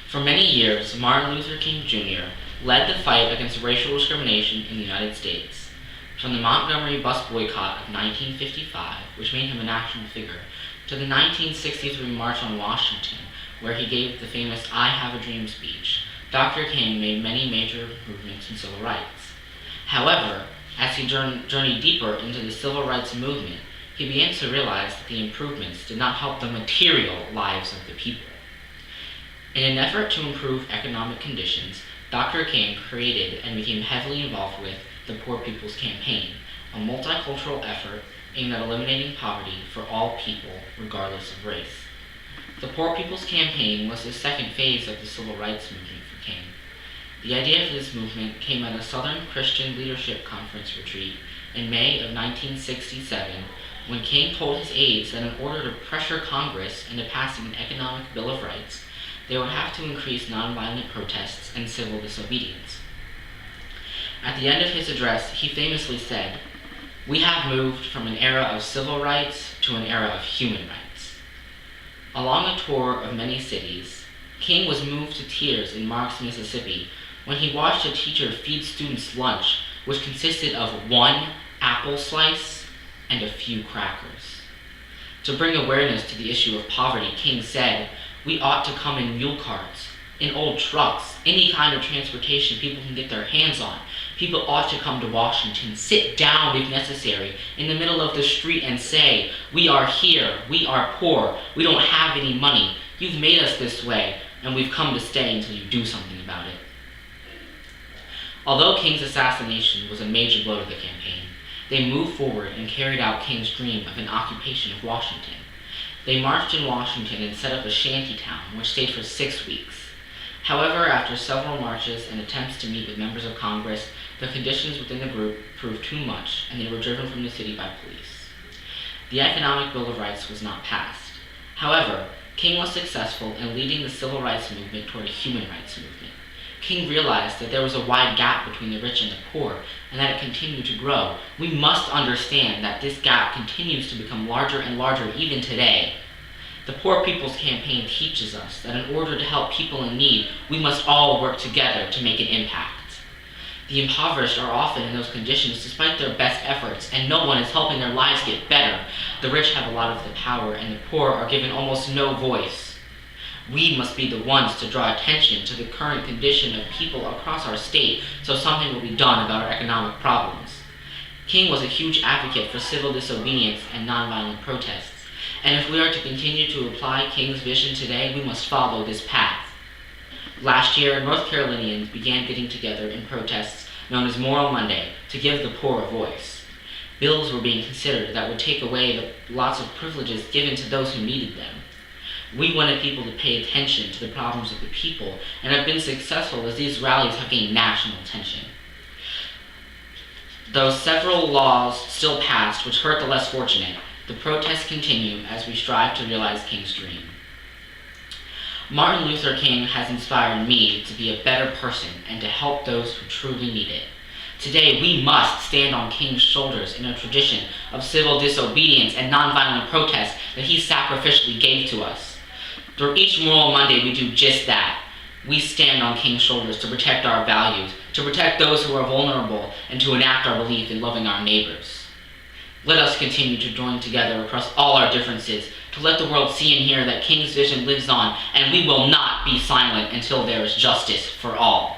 For many years, Martin Luther King Jr. led the fight against racial discrimination in the United States. From the Montgomery bus boycott of 1955, which made him a national figure, to the 1963 March on Washington, where he gave the famous "I Have a Dream" speech, Dr. King made many major improvements in civil rights. However, as he journeyed deeper into the civil rights movement, he began to realize that the improvements did not help the material lives of the people. In an effort to improve economic conditions, Dr. King created and became heavily involved with the Poor People's Campaign, a multicultural effort aimed at eliminating poverty for all people, regardless of race. The Poor People's Campaign was the second phase of the civil rights movement for King. The idea for this movement came at a Southern Christian Leadership Conference retreat in May of 1967, when King told his aides that in order to pressure Congress into passing an economic Bill of Rights, they would have to increase nonviolent protests and civil disobedience. At the end of his address, he famously said, "We have moved from an era of civil rights to an era of human rights." Along a tour of many cities, King was moved to tears in Marks, Mississippi, when he watched a teacher feed students lunch, which consisted of one apple slice and a few crackers. To bring awareness to the issue of poverty, King said, "We ought to come in mule carts, in old trucks, any kind of transportation people can get their hands on. People ought to come to Washington, sit down if necessary, in the middle of the street and say, 'We are here, we are poor, we don't have any money, you've made us this way, and we've come to stay until you do something about it.'" Although King's assassination was a major blow to the campaign, they moved forward and carried out King's dream of an occupation of Washington. They marched in Washington and set up a shanty town, which stayed for 6 weeks. However, after several marches and attempts to meet with members of Congress, the conditions within the group proved too much, and they were driven from the city by police. The Economic Bill of Rights was not passed. However, King was successful in leading the civil rights movement toward a human rights movement. King realized that there was a wide gap between the rich and the poor, and that it continued to grow. We must understand that this gap continues to become larger and larger even today. The Poor People's Campaign teaches us that in order to help people in need, we must all work together to make an impact. The impoverished are often in those conditions despite their best efforts, and no one is helping their lives get better. The rich have a lot of the power, and the poor are given almost no voice. We must be the ones to draw attention to the current condition of people across our state so something will be done about our economic problems. King was a huge advocate for civil disobedience and nonviolent protests, and if we are to continue to apply King's vision today, we must follow this path. Last year, North Carolinians began getting together in protests known as Moral Monday to give the poor a voice. Bills were being considered that would take away the lots of privileges given to those who needed them. We wanted people to pay attention to the problems of the people, and have been successful as these rallies have gained national attention. Though several laws still passed which hurt the less fortunate, the protests continue as we strive to realize King's dream. Martin Luther King has inspired me to be a better person and to help those who truly need it. Today, we must stand on King's shoulders in a tradition of civil disobedience and nonviolent protest that he sacrificially gave to us. Through each Moral Monday, we do just that. We stand on King's shoulders to protect our values, to protect those who are vulnerable, and to enact our belief in loving our neighbors. Let us continue to join together across all our differences to let the world see and hear that King's vision lives on, and we will not be silent until there is justice for all.